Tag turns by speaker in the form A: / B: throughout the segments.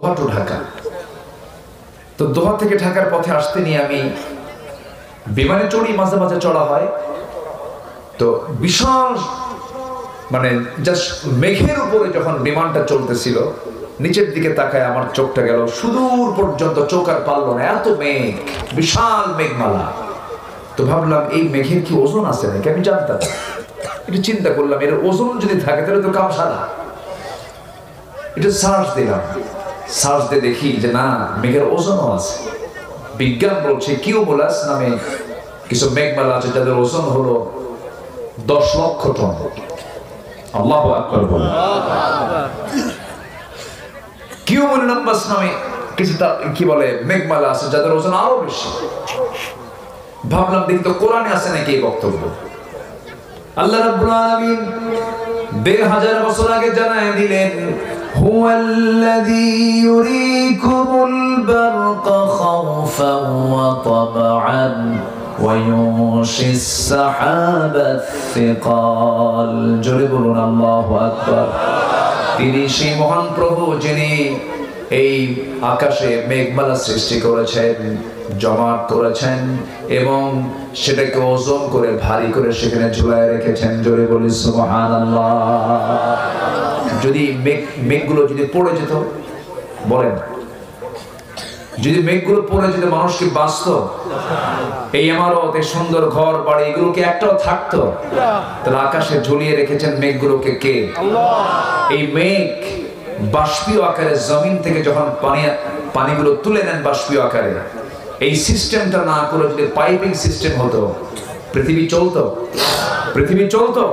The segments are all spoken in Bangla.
A: দোহা টু ঢাকা। তো দোহা থেকে ঢাকার পথে আসতে নিয়ে আমি বিমানে চড়ি, মাঝে মাঝে চড়া হয়। তো বিশাল মানে জাস্ট মেঘের উপরে যখন বিমানটা চলতেছিল, নিচের দিকে তাকায় আমার চোখটা গেল সুদূর পর্যন্ত, চোখ আর পারলো না, এত মেঘ, বিশাল মেঘমালা। তো ভাবলাম এই মেঘের কি ওজন আছে নাকি, আমি জানতাম। একটু চিন্তা করলাম এর ওজন যদি থাকে তাহলে তো কাম সারা। একটু সার্চ দিলাম, সার্চ দিয়ে দেখি যে না, মেঘের ওজনও আছে। বিজ্ঞান বলছে কিউমুলাস নামে কিছু মেঘমালা আছে যাদের ওজন হলো 10 লক্ষ টন। আল্লাহু আকবার বলেন। কিউমুলাস নামে কিছু কি বলে মেঘমালা আছে যাদের ওজন আরো বেশি। ভাবলাম দেখি তো কোরআনে আছে নাকি এই বক্তব্য। আল্লাহ রাব্বুল আলামিন 1500 বছর আগে জানায় দিলেন, হুয়াল্লাযী ইউরীকুমুল বারকা খাওফান ওয়া তাবআন ওয়া ইউনশিস সাহাবাত সিকাল। জোরে বলুন আল্লাহু আকবার। তিনি সেই মহান প্রভু যিনি এই আকাশে মেঘমালা সৃষ্টি করেছেন, জমাট করেছেন এবং সেটাকে ওজন করে ভারী করে সেখানে ঝুলায় রেখেছেন। জোরে বলি সুবহানাল্লাহ। যদি মেঘগুলো যদি পড়ে যেত, বলেন, যদি মেঘগুলো পড়ে যেত মানুষ কি বাঁচতো? এই ইমারত, এই সুন্দর ঘর বাড়ি, এগুলো কি একটাও থাকতো? তাহলে আকাশে ঝুলিয়ে রেখেছেন মেঘগুলোকে কে? এই মেঘ বাষ্পীয় আকারে জমিন থেকে যখন পানিগুলো তুলে নেন বাষ্পীয় আকারে, এই সিস্টেমটা না করে যদি পাইপিং সিস্টেম হতো, পৃথিবী চলতো? পৃথিবী চলতো?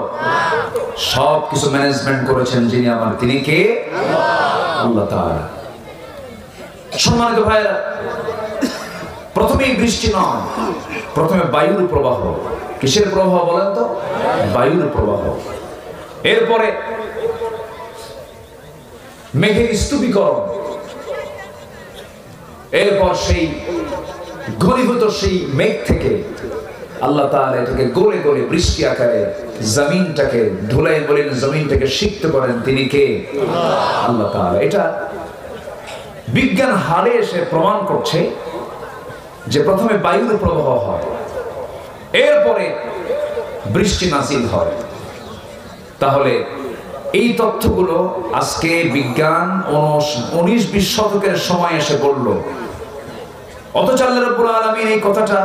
A: সব কিছু ম্যানেজমেন্ট করেছেন যিনি আমার, তিনি কে? আল্লাহ তাআলা। সম্মানিত ভাইরা, প্রথমেই বৃষ্টি নয়, প্রথমে বায়ুর প্রবাহ। কিসের প্রবাহ বলেন তো? বায়ুর প্রবাহ। এরপরে মেঘের স্তূপীকরণ, এরপর সেই ঘনীভূত সেই মেঘ থেকে আল্লাহ তাআলা এটাকে গলে গলে বৃষ্টি আকারে জমিনটাকে ধুলাই বলেন, জমিনটাকে সিক্ত করেন। তিনি কে? আল্লাহ তাআলা। এটা বিজ্ঞান হারে এসে প্রমাণ করছে যে প্রথমে বায়ুর প্রবাহ হয়, এরপরে বৃষ্টি নাজিল হয়। তাহলে এই তথ্যগুলো আজকে বিজ্ঞান 19-20 শতকের সময় এসে বলল, অথচ আল্লাহ রাব্বুল আলামিন এই কথাটা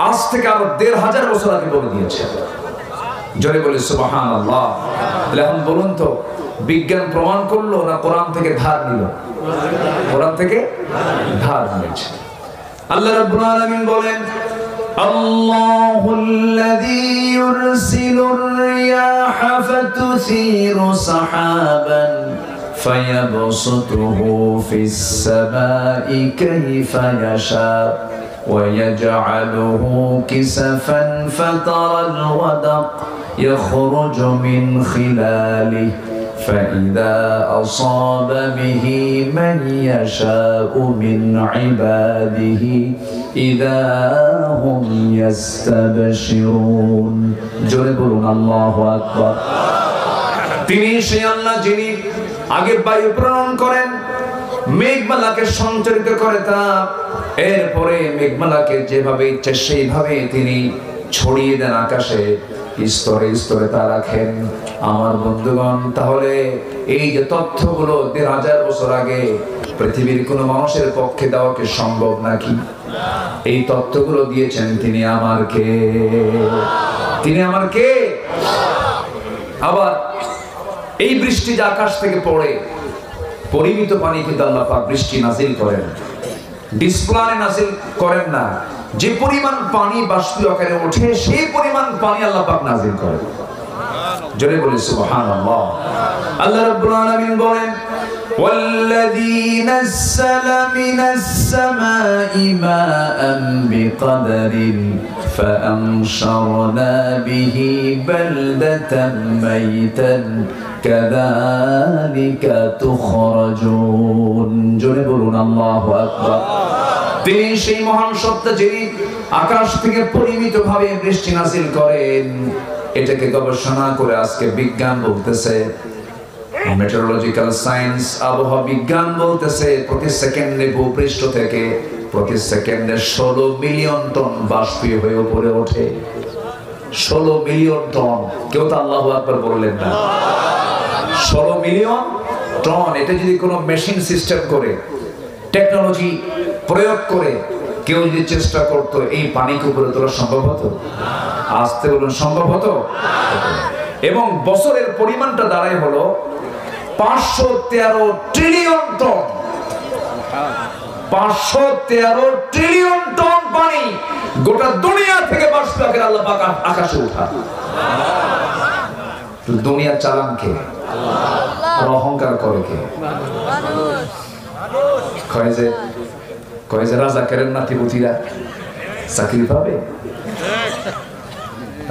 A: আজ থেকে আরো 1500 বছর আগে বলে দিয়েছে। জোরে বলে সুবহানাল্লাহ। তাহলে এখন বলুন তো, বিজ্ঞান প্রমাণ করলো না কোরআন থেকে ধার নিল? কোরআন থেকে ধার নিয়েছে। আল্লাহ রাব্বুল আলামিন বলেন, আল্লাহুল্লাযী ইউরসিলুর রিয়াহা ফাতুসিরু সাহাবান ফায়াবসুতুহু ফিস সামাই কাইফা ইয়াশা ওয়া ইয়াজআলুহু কিসাফান ফাতারাল ওয়াদাক ইয়াখরুজু মিন খিলালিহি فإذا أصاب به من يشاء من عباده إذا هم يستبشرون। জোরে বলুন আল্লাহু আকবার। তিনি সেই আল্লাহ যিনি আগে বায়ু প্রেরণ করেন, মেঘমালাকে সঞ্চারিত করে তা, এরপরে মেঘমালাকে যেভাবে ইচ্ছে সেইভাবে তিনি ছড়িয়ে দেন আকাশে, স্তরে স্তরে তা রাখেন। আমার বন্ধুগণ, তাহলে এই যে তথ্যগুলো 1500 বছর আগে পৃথিবীর কোন মানুষের পক্ষে দেওয়া কি সম্ভব নাকি? এই তথ্যগুলো দিয়েছেন তিনি আমার কে? তিনি আমার কে? আবার এই বৃষ্টি যে আকাশ থেকে পড়ে, পরিমিত পানি কিন্তু আল্লাহ পাক বৃষ্টি নাজিল করেন, ডিসপ্লানে নাজিল করেন না। যে পরিমাণ পানি বাষ্পীয় আকারে ওঠে সেই পরিমাণ পানি আল্লাহ পাক নাজিল করেন। জোরে বলি সুবহানাল্লাহ। আল্লাহ রাব্বুল আলামিন বলেন, ওয়াল্লাযী নাযালা মিনাস সামাই মাআন বিকদরিন ফাআনশারনা বিহি বালদাতান মাইতান কাযালিকা তুখরাজুন। জোরে বলুন আল্লাহু আকবার। তিনি সেই মহান সত্তা যিনি আকাশ থেকে পরিমিত ভাবে বৃষ্টি নাজিল করেন। এটাকে গবেষণা করে আজকে বিজ্ঞান বলতেছে মেটেরোলজিক্যাল সায়েন্স, আবহাওয়া বিজ্ঞান বলতেছে প্রতি সেকেন্ডে ভূপৃষ্ঠ থেকে প্রতি সেকেন্ডে 16 মিলিয়ন টন বাষ্পীয় হয়ে উপরে ওঠে। 16 মিলিয়ন টন। কেউ তো আল্লাহু আকবার বললেন না। 16 মিলিয়ন টন। এটা যদি কোনো মেশিন সিস্টেম করে, টেকনোলজি প্রয়োগ করে কেউ যদি চেষ্টা করতো, এই পানিকে উপরে তোলা সম্ভব হতো? আসতে বলুন, সম্ভব হতো? এবং বছরের পরিমাণটা দাঁড়ায় হলো 513 ট্রিলিয়ন টন। 513 ট্রিলিয়ন টন পানি গোটা দুনিয়া থেকে বাষ্প আকারে আল্লাহ পাক আকাশে উঠায়। দুনিয়া চালান কে? আর অহংকার করে কে? কয় যে রাজাকারের নাতিপুতিরা চাকরি পাবে।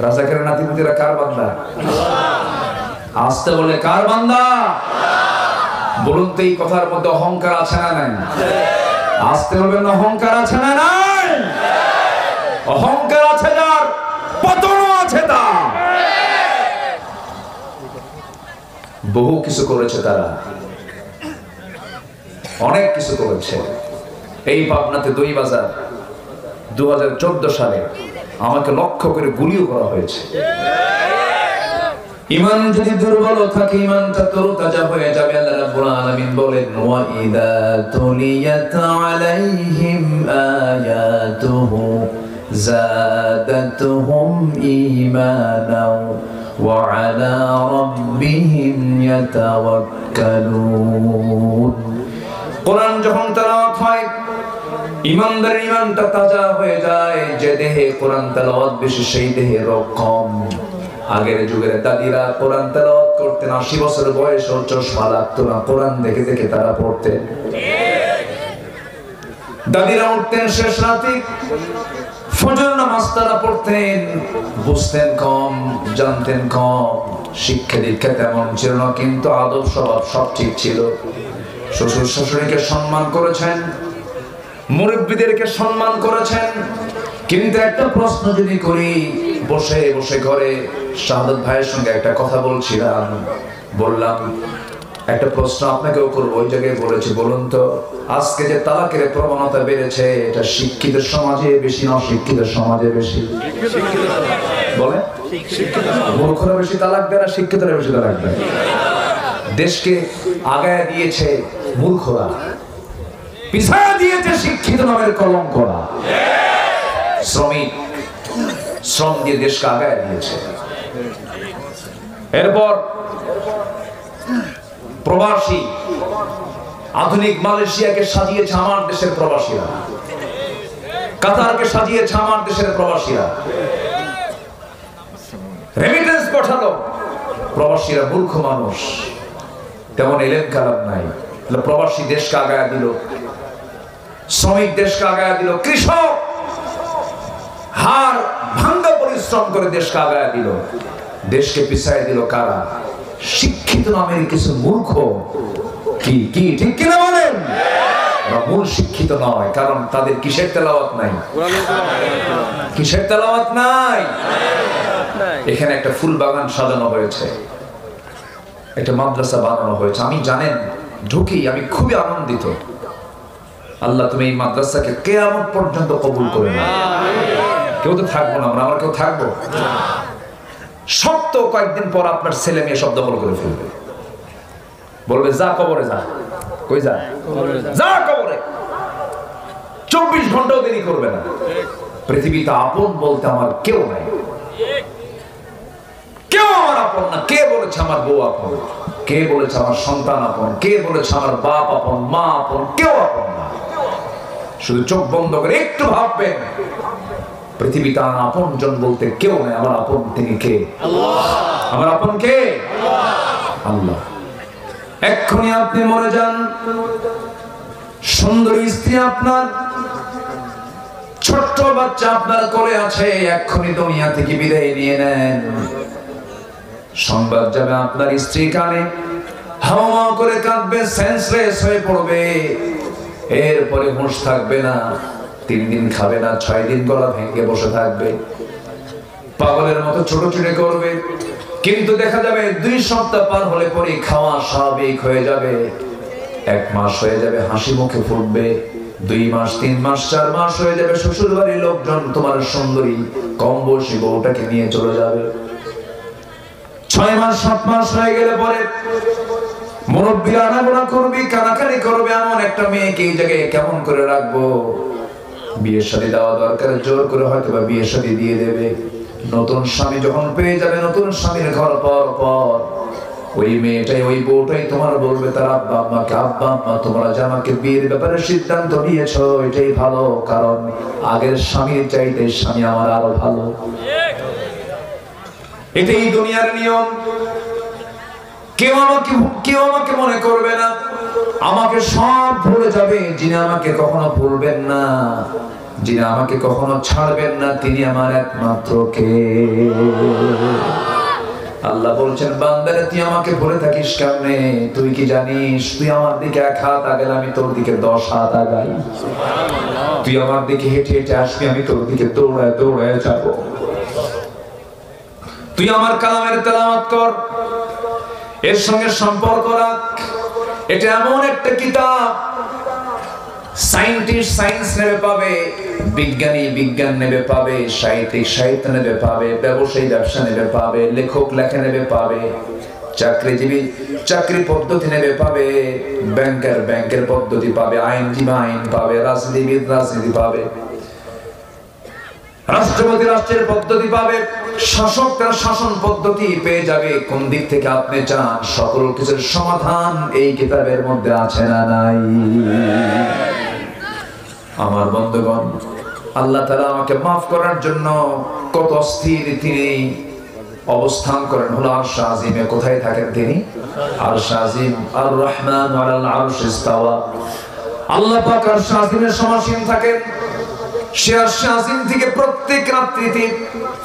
A: রাজাকারের নাতিপুতিরা কার বান্দা? আসতে বলে কার বান্দা? বলুন তো, এই কথার মধ্যে অহংকার আছে না নাই? আসতে বলবেন, অহংকার আছে না নাই? অহংকার আছে যার, পতনও আছে তার। বহু কিছু করেছে তারা, অনেক কিছু করেছে। এই পাবনাতে দই বাজার 2014 সালে আমাকে লক্ষ্য করে গুলিও করা হয়েছে। ঈমান যদি দুর্বল থাকে, ঈমানটা তরতাজা হয়ে যাবে। আল্লাহ রাব্বুল আলামিন বলেন, ওয়া ইযা তুলিয়াত আলাইহিম আয়াতুহু যাদাতুহুম ঈমানাও ওয়া আলা রাব্বিহিম ইয়াতাওয়াক্কালুন। কোরআন যখন তেলাওয়াত হয়, ঈমানদারের ঈমানটা তাজা হয়ে যায়। যে দেহে কোরআন তেলাওয়াত বেশি, সেই দেহে রোগ কম। আগের যুগের দাদিরা কোরআন তেলাওয়াত করতেন, 80 বছর বয়সে চশমা লাগতো না, কোরআন দেখে দেখে তারা পড়তেন। দাদিরা উঠতেন শেষ রাতে, ফজর নামাজ তারা পড়তেন। বুঝতেন কম, জানতেন কম, শিক্ষা দীক্ষা তেমন ছিল না, কিন্তু আদব স্বভাব সব ঠিক ছিল। শ্বশুর শাশুড়িকে সম্মান করেছেন, মুরব্বীদেরকে সম্মান করেছেন। কিন্তু একটা প্রশ্ন যদি করি, বসে বসে ঘরে শাহাদাত ভাইয়ের সঙ্গে একটা কথা বলছিলাম, বললাম একটা প্রশ্ন আপনাকেও করবো। ওই জায়গায় বলেছি, বলুন তো, আজকে যে তালাকের প্রবণতা বেড়েছে, এটা শিক্ষিত সমাজে বেশি না অশিক্ষিত সমাজে বেশি? বলে মূর্খরা বেশি তালাক দেয় না শিক্ষিতরা বেশি তালাক দেয়? দেশকে আগায় দিয়েছে মূর্খরা, পিছায় দিয়েছে শিক্ষিত নামের কলঙ্করা। শ্রম দিয়ে দেশকে আগায় দিয়েছে। এরপর প্রবাসী, আধুনিক মালয়েশিয়াকে সাজিয়েছে আমার দেশের প্রবাসীরা, কাতারকে সাজিয়েছে আমার দেশের প্রবাসীরা, রেমিটেন্স পাঠালো প্রবাসীরা। মূর্খ মানুষ, তেমন এলেম কালাম নাই। প্রবাসী দেশকে আগায় দিল, শ্রমিক দেশকে আগায় দিল, কৃষক হাড় ভাঙ্গা পরিশ্রম করে দেশকে আগায় দিল। দেশকে পিছায় দিল কারা? শিক্ষিত নামের কিছু মূর্খ। কি কি ঠিক কিনা বলেন? মূল শিক্ষিত নয়, কারণ তাদের কিসের তেলাওয়াত নাই? কিসের তেলাওয়াত নাই? এখানে একটা ফুল বাগান সাজানো হয়েছে, একটা মাদ্রাসা বানানো হয়েছে। আমি জানেন ঢুকি আমি খুবই আনন্দিত। আল্লাহ তুমি এই মাদ্রাসাকে কিয়ামত পর্যন্ত কবুল করে নাও। কেউ তো থাকবো না আমরা, কেউ থাকবো? সত্য কয়েকদিন পর আপনার ছেলে মেয়ে সব দখল করে ফেলবে, বলবে যা কবরে যা। কই যা? যা কবরে। 24 ঘন্টাও দেরি করবে না। পৃথিবীতে আপন বলতে আমার কেউ নাই, কেউ আমার আপন না। কে বলেছে আমার বউ আপন? কে বলেছে আমার সন্তান আপন? কে বলেছে আমার বাপ আপন, মা আপন? কেউ আপন না। শুধু চোখ বন্ধ করে একটু ভাববেন, পৃথিবীতে আমার আপন জন বলতে কেউ নাই। আমার আপন তিনি কে? আল্লাহ। আমার আপন কে? আল্লাহ। এক্ষুনি আপনি মরে যান, সুন্দরী স্ত্রী আপনার, ছোট্ট বাচ্চা আপনার কোলে আছে, এক্ষুনি দুনিয়া থেকে বিদায় নিয়ে নেন। সংবাদ যাবে আপনার স্ত্রী কানে, হাওয়া করে কাঁদবে, সেন্সলেস হয়ে পড়বে। এরপরে হুঁশ থাকবে না, 3 দিন খাবে না, 6 দিন গলা ভেঙে বসে থাকবে, পাগলের মতো ছোটাছুটি করবে। কিন্তু দেখা যাবে 2 সপ্তাহ পার হলে পরে খাওয়া স্বাভাবিক হয়ে যাবে, 1 মাস হয়ে যাবে হাসি মুখে ফুটবে, 2 মাস 3 মাস 4 মাস হয়ে যাবে শ্বশুর বাড়ির লোকজন তোমার সুন্দরী কম বয়সী বউটাকে নিয়ে চলে যাবে। 6 মাস 7 মাস হয়ে গেলে পরে মুরব্বিরা আনাগোনা করবি, কানাকানি করবে, এমন একটা মেয়েকে এই জায়গায় কেমন করে রাখবো, বিয়ের শাদী দেওয়া দরকার, জোর করে হয়তো বা বিয়ের শাদী দিয়ে দেবে। নতুন স্বামী যখন পেয়ে যাবে, নতুন স্বামীর ঘর পর পর ওই মেয়েটাই ওই বউটাই তোমার বলবে তার আব্বা আম্মাকে, আব্বা আম্মা তোমরা যে আমাকে বিয়ের ব্যাপারে সিদ্ধান্ত নিয়েছো এটাই ভালো, কারণ আগের স্বামীর চাইতে স্বামী আমার আরো ভালো। এটাই দুনিয়ার নিয়ম। কেউ আমাকে মনে করবে না, আমাকে সব ভুলে যাবে। যিনি আমাকে কখনো ভুলবেন না, যিনি আমাকে কখনো ছাড়বেন না, তিনি আমার একমাত্র কে। আল্লাহ বলছেন বান্দারে তুই আমাকে ভুলে থাকিস কেমনে? তুই কি জানিস তুই আমার দিকে 1 হাত আগালে আমি তোর দিকে 10 হাত আগাই। তুই আমার দিকে হেঁটে হেঁটে আসবি, আমি তোর দিকে দৌড়ায় দৌড়ায় যাব। তুই আমার কালামের তেলাওয়াত কর, এর সঙ্গে সম্পর্ক রাখ। এটা এমন একটা কিতাব, সায়েন্টিস্ট সায়েন্স নেবে পাবে, বিজ্ঞানী বিজ্ঞান নেবে পাবে, সাহিত্যিক সাহিত্য নেবে পাবে, ব্যবসায়ী ব্যবসা নেবে পাবে, লেখক লেখা নেবে পাবে, চাকরিজীবী চাকরি পদ্ধতি নেবে পাবে, ব্যাংকার ব্যাংকের পদ্ধতি পাবে, আইনজীবী আইন পাবে, রাজনীতিবিদ রাজনীতি পাবে, রাষ্ট্রপতি রাষ্ট্রের পদ্ধতি পাবে, শাসক তার শাসন পদ্ধতি পেয়ে যাবে। কোন দিক থেকে আপনি চান, সকল কিছুর সমাধান এই কিতাবের মধ্যে আছে না নাই? আমার বন্ধুগণ, আল্লাহ তাআলা আমাকে মাফ করার জন্য কত স্থির তিনি অবস্থান করেন হলো আরশ আজিমে। কোথায় থাকেন তিনি? আরশ আজিম। আর রহমান আলাল আরশ ইস্তাওয়া। আল্লাহ পাক আরশ আজিমের সমাসীন থাকেন। সে আরশ আজিম থেকে প্রত্যেক রাত্রিতে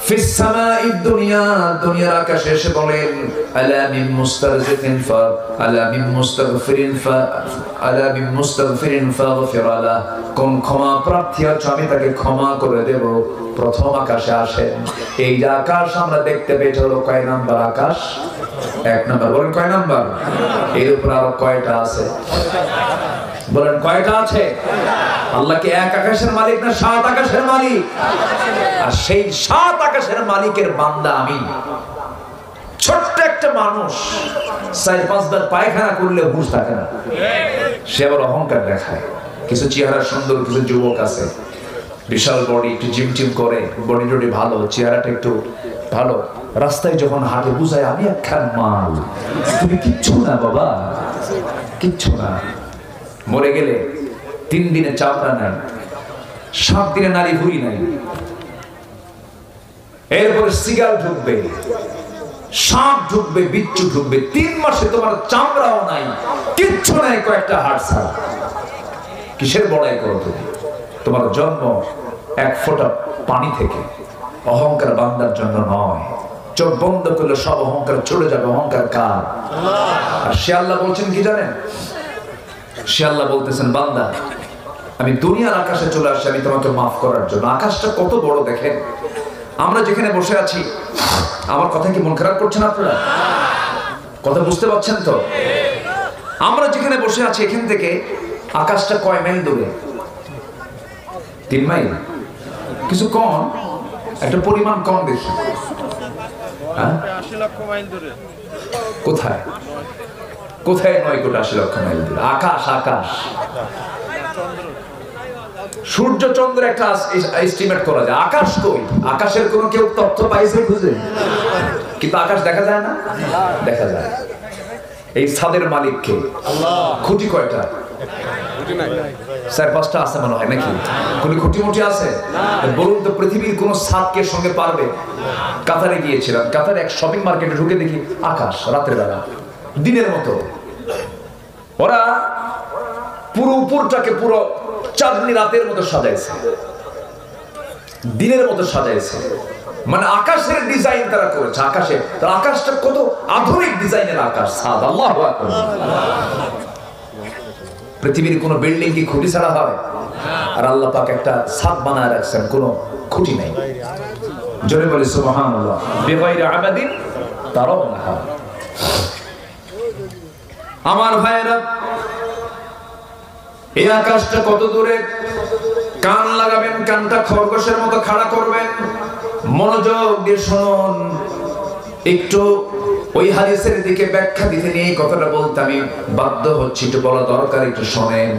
A: ফিস সামাঈদ দুনিয়া, দুনিয়ার আকাশে এসে বলেন আলা মিন মুস্তারজিফিন ফা আলা মিন মুস্তাগফিরিন ফা আলা মিন মুস্তাগফিরিন ফাগফির আলা। কোন ক্ষমা প্রার্থী আছে আমি তাকে ক্ষমা করে দেব। প্রথম আকাশে আসেন। এই যে আকাশ আমরা দেখতে পেয়েছি হলো কয় নাম্বার আকাশ? 1 নাম্বার। বলেন কয় নাম্বার? এর উপর আরো কয়টা আছে? বলেন কয়টা আছে? আল্লাহ কি 1 আকাশের মালিক না 7 আকাশের মালিক? আর সেই 7 আকাশের মালিকের বান্দা আমি, ছোট্ট একটা মানুষ, 4-5 বার পায়খানা করলে হুঁশ থাকে না, সে আবার অহংকার দেখায়। কিছু চেহারা সুন্দর কিছু যুবক আছে, বিশাল বডি, একটু জিম টিম করে, বডি টডি ভালো, চেহারাটা একটু ভালো, রাস্তায় যখন হাঁটে বুঝায় আমি একখান মাল, তুমি কিচ্ছু না বাবা, কিচ্ছু না। মরে গেলে 3 দিনে চামড়া নাই, 7 দিনে নারী ভুঁড়ি নাই, এরপরে সিগাল ঢুকবে, সাপ ঢুকবে, বিচ্ছু ঢুকবে, 3 মাসে তোমার চামড়াও নাই, কিচ্ছু নাই, কয়েকটা হাড় ছাড়া। কিসের বড়াই করো তুমি? তোমার জন্ম 1 ফোঁটা পানি থেকে। অহংকার বান্দার জন্য নয়। চোখ বন্ধ করলে সব অহংকার চলে যাবে। অহংকার কার? আর সে আল্লাহ বলছেন কি জানেন? সে আল্লাহ বলতেছেন বান্দা আমি দুনিয়ার আকাশে চলে আসছি আমি তোমাকে মাফ করার জন্য। আকাশটা কত বড় দেখেন। আমরা যেখানে বসে আছি, আমার কথা কি মন খারাপ করছেন আপনারা? কথা বুঝতে পারছেন তো? আমরা যেখানে বসে আছি এখান থেকে আকাশটা কয় মাইল দূরে? 3 মাইল? কিছু কম, একটা পরিমাণ কম দেখি।
B: 80 লক্ষ মাইল দূরে।
A: কোথায়? কোথায় 9 কোটি 80 লক্ষ মাইল দূরে? আকাশ, আকাশ। সূর্য চন্দ্র একটা এস্টিমেট করা যায়। আকাশ কই? আকাশের কোনো কেউ তথ্য পাইছে খুঁজে? কিন্তু আকাশ দেখা যায় না? দেখা যায়। এই ছাদের মালিক কে? আল্লাহ। খুঁটি কয়টা? খুঁটি নাই। 4-5টা আছে মনে হয় নাকি? কোনো খুঁটি মুটি আছে? বলুন তো পৃথিবীর কোন ছাদকে সঙ্গে পারবে? কাতারে গিয়েছিলাম, কাতারে এক শপিং মার্কেটে ঢুকে দেখি আকাশ রাতের বেলা দিনের মতো। ওরা পুরো উপরটাকে পুরো চাঁদনি রাতের মতো সাজাইছে, দিনের মতো সাজাইছে। মানে আকাশের ডিজাইন তারা করেছে। আকাশে তার আকাশটা কত আধুনিক ডিজাইনের আকাশ, ছাদ। আল্লাহু আকবার। পৃথিবীর কোন বিল্ডিং কি খুঁটি ছাড়া হয়? আর আল্লাহ পাক একটা ছাদ বানায় রাখছেন, কোনো খুঁটি নাই। জোরে বলি সুবহানাল্লাহ। বিগাইরি আমাদিন তারাউনাহা। আমার ভাইয়েরা, এই আকাশটা কত দূরে, কান লাগাবেন, কানটা খরগোশের মতো খাড়া করবেন, মনোযোগ দিয়ে শুনুন। একটু ওই হাদিসের দিকে ব্যাখ্যা দিতে নিয়ে কথাটা বলতে আমি বাধ্য হচ্ছি, একটু বলা দরকার, একটু শোনেন।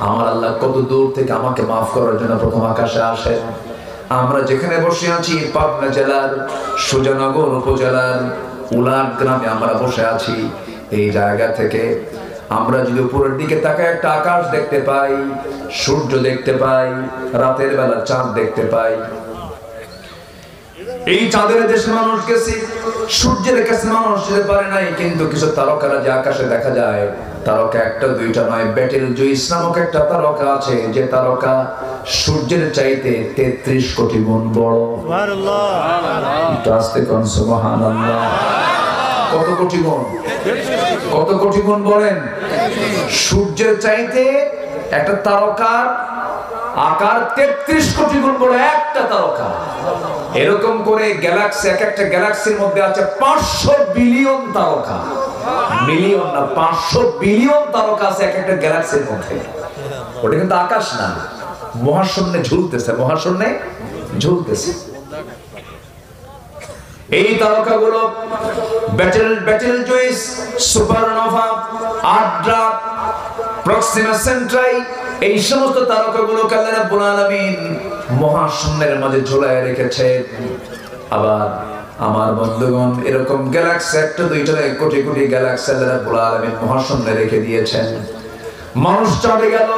A: আমার আল্লাহ কত দূর থেকে আমাকে মাফ করার জন্য প্রথম আকাশে আসেন। আমরা যেখানে বসে আছি পাবনা জেলার সুজানগর উপজেলার উলাট গ্রামে আমরা বসে আছি। এই জায়গা থেকে আমরা যদি উপরের দিকে তাকাই একটা আকাশ দেখতে পাই, সূর্য দেখতে পাই, রাতের বেলা চাঁদ দেখতে পাই। এই চাঁদের দেশে মানুষ গেছে, সূর্যের কাছে মানুষ যেতে পারে নাই, কিন্তু কিছু তারকারা যে আকাশে দেখা যায়, তারকা একটা দুইটা নয়, বেটেল জুইস নামক একটা তারকা আছে, যে তারকা সূর্যের চাইতে 33 কোটি গুণ বড়। একটু আস্তে কোন সুবহানাল্লাহ। কত কোটি গুণ? কত কোটি গুণ বলেন? সূর্যের চাইতে একটা তারকার আকার 33 কোটি গুণ বড় একটা তারকা। এরকম করে গ্যালাক্সি, এক একটা গ্যালাক্সির মধ্যে আছে 500 বিলিয়ন তারকা। মিলিয়ন না, 500 বিলিয়ন তারকা আছে এক একটা গ্যালাক্সির মধ্যে। ওটা কিন্তু আকাশ না, মহাশূন্যে ঝুলতেছে, মহাশূন্যে ঝুলতেছে। এই তারকাগুলো বেটেলজুইস, সুপারনোভা, আড্রা, প্রক্সিমা সেন্ট্রাই, এই সমস্ত তারকাগুলোকে আল্লাহ রাব্বুল আলামিন মহাশূন্যের মাঝে ঝুলায় রেখেছে। আবার আমার বন্ধুগণ, এরকম গ্যালাক্সি একটা দুইটা নয়, কোটি কোটি গ্যালাক্সি আল্লাহ রাব্বুল আলামিন মহাশূন্যে রেখে দিয়েছেন। মানুষ চলে গেল,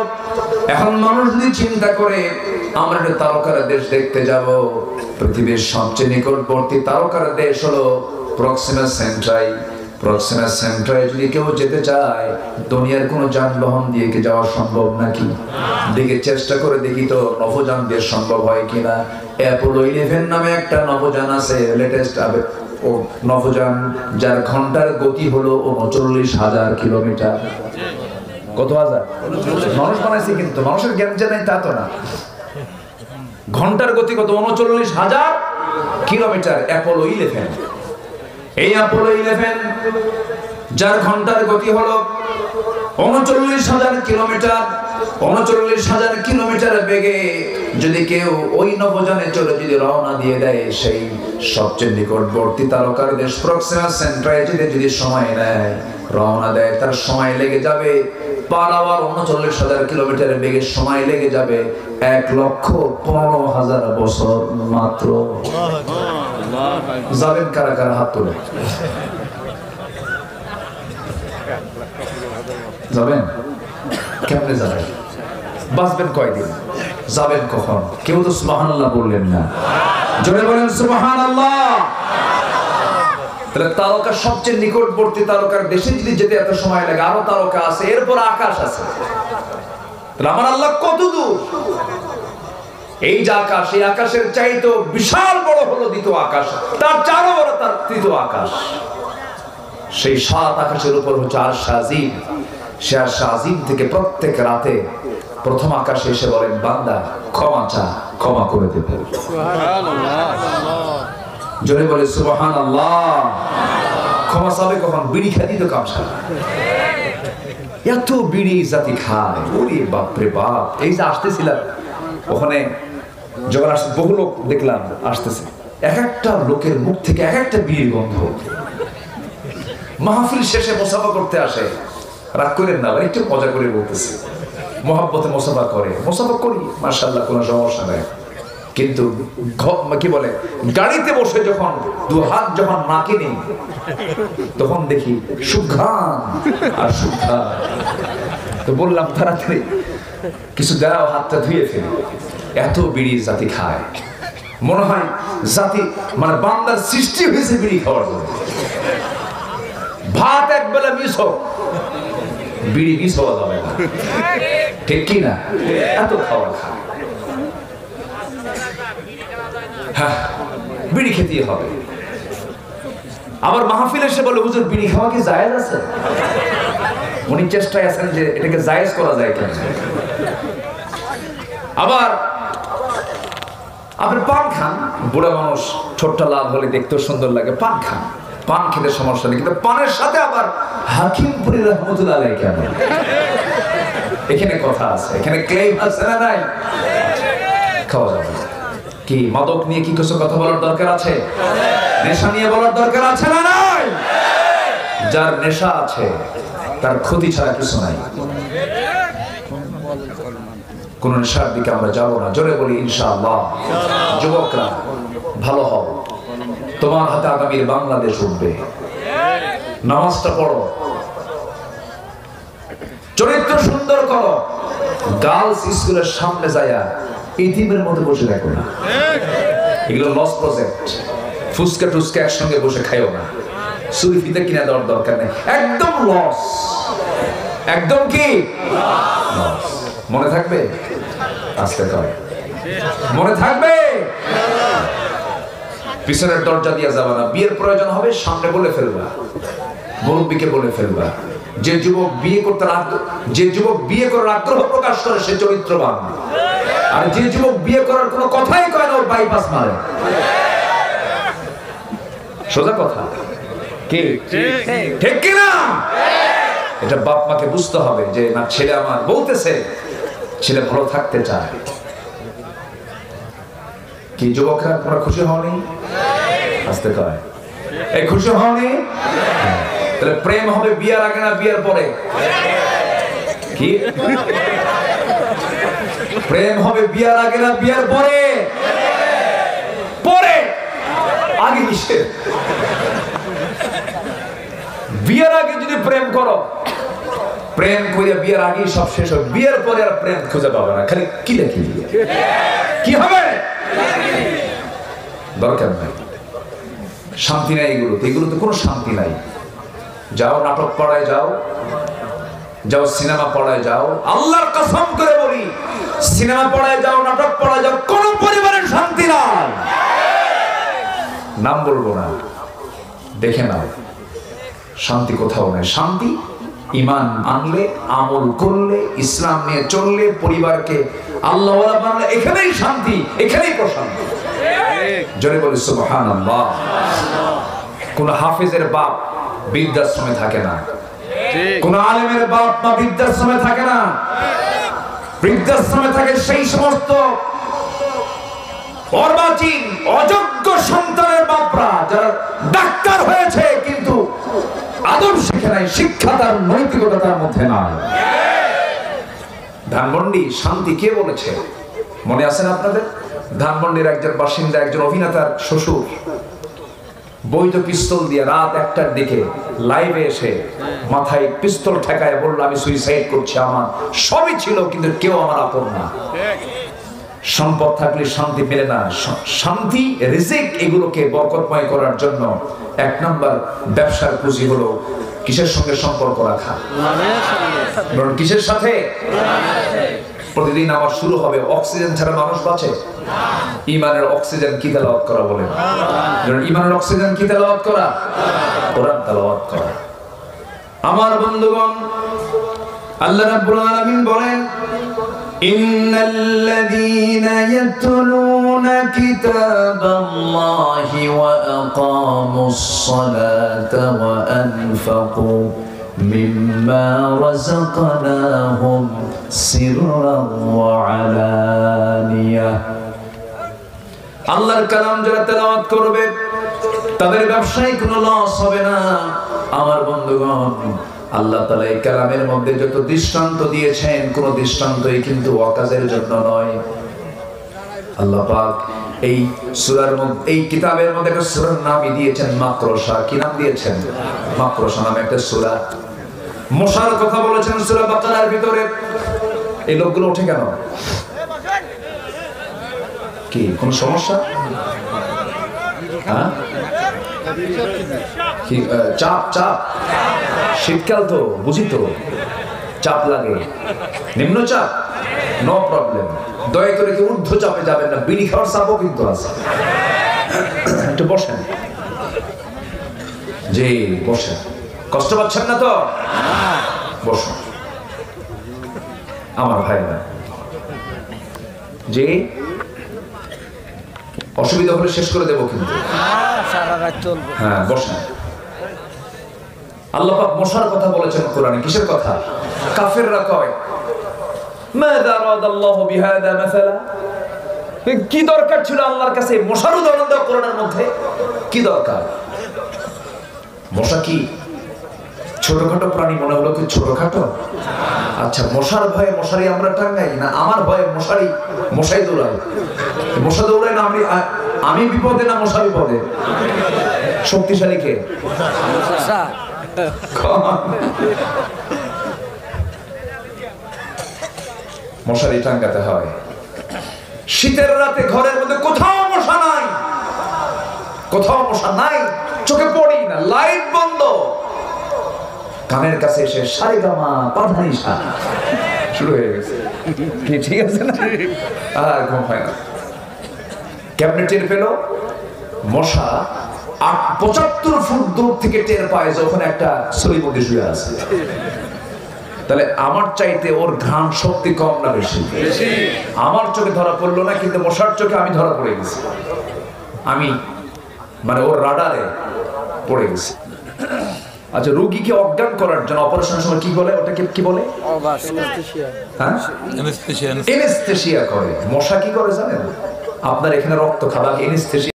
A: এখন মানুষ যদি চিন্তা করে আমরা একটা তারকার দেশ দেখতে যাব, পৃথিবীর সবচেয়ে নিকটবর্তী তারকার দেশ হলো প্রক্সিমা সেন্ট্রাই। প্রক্সিমা সেন্ট্রাই যদি কেউ যেতে চায়, দুনিয়ার কোনো যানবাহন দিয়ে কি যাওয়া সম্ভব নাকি? দেখে চেষ্টা করে দেখি তো নভোযান দিয়ে সম্ভব হয় কিনা। অ্যাপোলো 11 নামে একটা নভোযান আছে, লেটেস্ট ও নভোযান, যার ঘন্টার গতি হলো 39,000 কিলোমিটার। কত হাজার? মানুষ বানাইছে, কিন্তু মানুষের জ্ঞান যে নাই তা তো না। ঘন্টার গতি কত? 39,000 কিলোমিটার। অ্যাপোলো 11, এই অ্যাপোলো 11 যার ঘন্টার গতি হলো 39,000 কিলোমিটার, 39,000 কিলোমিটার বেগে যদি কেউ ওই নভোযানে চলে যদি রওনা দিয়ে দেয়, সেই সবচেয়ে নিকটবর্তী তারকার দেশ প্রক্সিমা সেন্ট্রাই যেতে যদি সময় নেয়, রওনা দেয়, তার সময় লেগে যাবে পার আওয়ার 39,000 কিলোমিটারের বেগে সময় লেগে যাবে 1,15,000 বছর মাত্র। যাবেন কারা কারা? হাত তোলে। যাবেন? কেমনে যাবেন? বাঁচবেন কয়দিন? যাবেন কখন? কেউ তো সুবহানাল্লাহ বললেন না। জোরে বলেন সুবহানাল্লাহ। তাহলে তারকা সবচেয়ে নিকটবর্তী তারকার দেশে যদি যেতে এত সময় লাগে, আরো তারকা আছে, এরপর আকাশ আছে। তাহলে আমার আল্লাহ কত দূর? এই যে আকাশ, এই আকাশের চাইতে বিশাল বড় হলো দ্বিতীয় আকাশ, তার চারও বড় তার তৃতীয় আকাশ। সেই 7 আকাশের উপর হচ্ছে আরশ আজিম। সে আরশ আজিম থেকে প্রত্যেক রাতে প্রথম আকাশে এসে বলেন, বান্দা ক্ষমা চা, ক্ষমা করে দেব। জোরে বলে সুবহানাল্লাহ। ক্ষমা চাবে কখন? বিড়ি খাতি তো কাম সারা। এত বিড়ি জাতি খায়, ওরে বাপরে বাপ। এই যে আসতেছিলাম ওখানে, যখন আসছে বহু লোক দেখলাম আসতেছে, এক একটা লোকের মুখ থেকে এক একটা বিড়ির গন্ধ। মাহফিল শেষে মুসাফা করতে আসে, রাগ করেন না, একটু মজা করে বলতেছে, মহব্বতে মুসাফা করে, মুসাফা করি, মাশাআল্লাহ, কোনো সমস্যা নেই। কিন্তু কি বলে, গাড়িতে বসে যখন দু হাত যখন নাকে নেই, তখন দেখি সুঘ্রাণ আর সুঘ্রাণ। তো বললাম তাড়াতাড়ি কিছু দাও, হাতটা ধুয়ে ফেলি। এত বিড়ি জাতি খায়, মনে হয় জাতি মানে বান্দার সৃষ্টি হয়েছে বিড়ি খাওয়ার জন্য। ভাত একবেলা মিস হোক, বিড়ি মিস হওয়া যাবে না, ঠিক কি না? এত খাওয়া খায়, হ্যাঁ বিড়ি খেতেই হবে। আবার মাহফিল এসে বলে, হুজুর বিড়ি খাওয়া কি জায়েজ আছে? উনি চেষ্টায় আছেন যে এটাকে জায়েজ করা যায় কেন। আবার আপনি পান খান, বুড়া মানুষ, ছোট্ট লাভ হলে দেখতেও সুন্দর লাগে, পান খান, পান খেতে সমস্যা নেই, কিন্তু পানের সাথে আবার হাকিমপুরি রহমতুল্লাহ আলাইহি কেন? এখানে কথা আছে, এখানে ক্লেম আছে না নাই? খাওয়া যাবে কি? মাদক নিয়ে কি কিছু কথা বলার দরকার আছে? নেশা নিয়ে বলার দরকার আছে না নাই? যার নেশা আছে তার ক্ষতি ছাড়া কিছু নাই। কোন নেশার দিকে আমরা যাবো না, জোরে বলি ইনশাআল্লাহ। যুবকরা ভালো হও, তোমার হাতে আগামীর বাংলাদেশ উঠবে। নামাজটা পড়ো, চরিত্র সুন্দর করো। গার্লস স্কুলের সামনে যায়া ইতিমের মতো বসে দেখো না, এগুলো লস প্রজেক্ট। ফুচকা টুচকা একসঙ্গে বসে খাইও না, সুই ফিতে কিনে দেওয়ার দরকার নেই, একদম লস। একদম কি লস? মনে থাকবে? আস্তে করে মনে থাকবে। পিছনের দরজা দিয়ে যাবা না, বিয়ের প্রয়োজন হবে সামনে বলে ফেলবা, মুরব্বীকে বলে ফেলবা। যে যুবক বিয়ে করার আগ্রহ প্রকাশ করে সে চরিত্রবান, আর যে যুবক বিয়ে করার কোনো কথাই কয় না ওর বাইপাস মারে। সোজা কথা কি ঠিক কি না? এটা বাপ মাকে বুঝতে হবে যে না, ছেলে আমার বলতেছে, ছেলে ভালো থাকতে চায়। কি যুবকরা তোমরা খুশি হওনি? আসতে কয় এই খুশি হওনি? তাহলে প্রেম হবে বিয়ের আগে না বিয়ের পরে? কি প্রেম হবে বিয়ের আগে না বিয়ের পরে? পরে। আগে কিসে? বিয়ের আগে যদি প্রেম করো, প্রেম করিয়া বিয়ের আগেই সব শেষ হবে, বিয়ের পরে আর প্রেম খুঁজে পাবে না, খালি কি দেখি কি হবে? দরকার নাই, শান্তি নাই এগুলোতে, এগুলোতে কোনো শান্তি নাই। যাও নাটক পড়ায় যাও, যাও সিনেমা পড়ায় যাও। আল্লাহর কসম করে বলি, সিনেমা পড়ায় যাও, নাটক পড়ায় যাও, কোন পরিবারের শান্তি নাই। নাম বলবো না, দেখে নাও, শান্তি কোথাও নাই। শান্তি ঈমান আনলে, আমল করলে, ইসলাম নিয়ে চললে, পরিবারকে আল্লাহ ওয়ালা বানালে, এখানেই শান্তি, এখানেই প্রশান্তি। জোরে বলি সুবহানাল্লাহ। কোন হাফেজের বাপ বৃদ্ধাশ্রমে থাকে না, কোন আলেমের বাপ মা বৃদ্ধাশ্রমে থাকে না। বৃদ্ধাশ্রমে থাকে সেই সমস্ত অর্বাচীন অযোগ্য সন্তানের বাপরা, যারা ডাক্তার হয়েছে কিন্তু আদব শিখে নাই, শিক্ষা তার, নৈতিকতা তার মধ্যে নাই। ধানমন্ডি শান্তি কে বলেছে মনে আছে না আপনাদের? ধানমন্ডির একজন বাসিন্দা, একজন অভিনেতার শ্বশুর বৈধ পিস্তল দিয়ে রাত 1টার দিকে লাইভে এসে মাথায় পিস্তল ঠেকায় বলল, আমি সুইসাইড করছি, আমার সবই ছিল কিন্তু কেউ আমার আপন না। সম্পদ থাকলে শান্তি মেলে না। শান্তি, রিজিক, এগুলোকে বরকতময় করার জন্য 1 নাম্বার ব্যবসার পুঁজি হলো কিসের সঙ্গে সম্পর্ক রাখা? কিসের সাথে? প্রতিদিন আমার শুরু হবে, অক্সিজেন ছাড়া মানুষ বাঁচে? ঈমানের অক্সিজেন কি তেলাওয়াত করা বলেন? ঈমানের অক্সিজেন কি তেলাওয়াত করা? কোরআন তেলাওয়াত করা। আমার বন্ধুগণ, আল্লাহ রাব্বুল আলামিন বলেন, ইন্নাল্লাযীনা ইয়াতলুনা কিতাবাল্লাহি ওয়া আকামুস সালাতা ওয়া আনফাকু মিম্মা রাযাকনাহুম সিররান ওয়া আলানিয়াহ। আল্লাহর কালাম যারা তেলাওয়াত করবে তাদের ব্যবসায় কোনো লস হবে না। আমার বন্ধুগণ, আল্লাহ তাআলা এই কালামের মধ্যে যত দৃষ্টান্ত দিয়েছেন, কোন দৃষ্টান্তই কিন্তু অকাজের জন্য নয়। আল্লাহ পাক এই সূরার মধ্যে, এই কিতাবের মধ্যে একটা সূরার নামই দিয়েছেন মাকরসা। কি নাম দিয়েছেন? মাকরসা নামে একটা সূরা। মশার কথা বলেছেন সূরা বাকারার ভিতরে। এই লোকগুলো ওঠে কেন? কি কোন সমস্যা? হ্যাঁ, কি চাপ? চাপ শীতকাল তো বুঝি, তো চাপ লাগে, নিম্নচাপ, নো প্রবলেম। দয়া করে কি ঊর্ধ্ব চাপে যাবেন না, বিড়ি খাওয়ার চাপও কিন্তু আছে। একটু বসেন, জি বসেন, কষ্ট পাচ্ছেন না তো? বসুন আমার ভাইরা। জি, অসুবিধা হলে শেষ করে দেবো কিন্তু। হ্যাঁ বসেন। আল্লাহ পাক মশার কথা বলেছেন কোরআনে। কিসের কথা? কাফেররা কয় মাযা রাদাল্লাহু বিহাদা মাসালা, কি দরকার ছিল আল্লাহর কাছে মশার উদাহরণ দেওয়া কোরআনের মধ্যে? কি দরকার? মশা কি ছোটখাটো প্রাণী মনে হলো? কি ছোটখাটো? আচ্ছা, মশার ভয়ে মশারি আমরা টাঙ্গাই না, আমার ভয়ে মশাই দৌড়ায়। মশা দৌড়ায় না আমি বিপদে না মশা বিপদে? শক্তিশালী কে? মশারি টাঙ্গাতে হয়। শীতের রাতে ঘরের মধ্যে কোথাও মশা নাই, কোথাও মশা নাই, চোখে পড়ি না, লাইট বন্ধ, কানের কাছে এসে সারেগামা পাধানিসা শুরু হয়ে গেছে। কি ঠিক আছে না? আর ঘুম হয় না। কেমনে টের পেল? মশা 75 ফুট দূর থেকে টের পায় যখন একটা ছড়ি মধ্যে শুয়ে আছে। তাহলে আমার চাইতে ওর ঘ্রাণ শক্তি কম না বেশি? আমার চোখে ধরা পড়লো না, কিন্তু মশার চোখে আমি ধরা পড়ে গেছি। আমি মানে ওর রাডারে পড়ে গেছি। আচ্ছা, রোগীকে অজ্ঞান করার জন্য অপারেশনের সময় কি বলে? ওটাকে কি বলে? অ্যানেস্থেসিয়া করে। মশা কি করে জানেন? আপনার এখানে রক্ত খাওয়া এনেস্থেসিয়া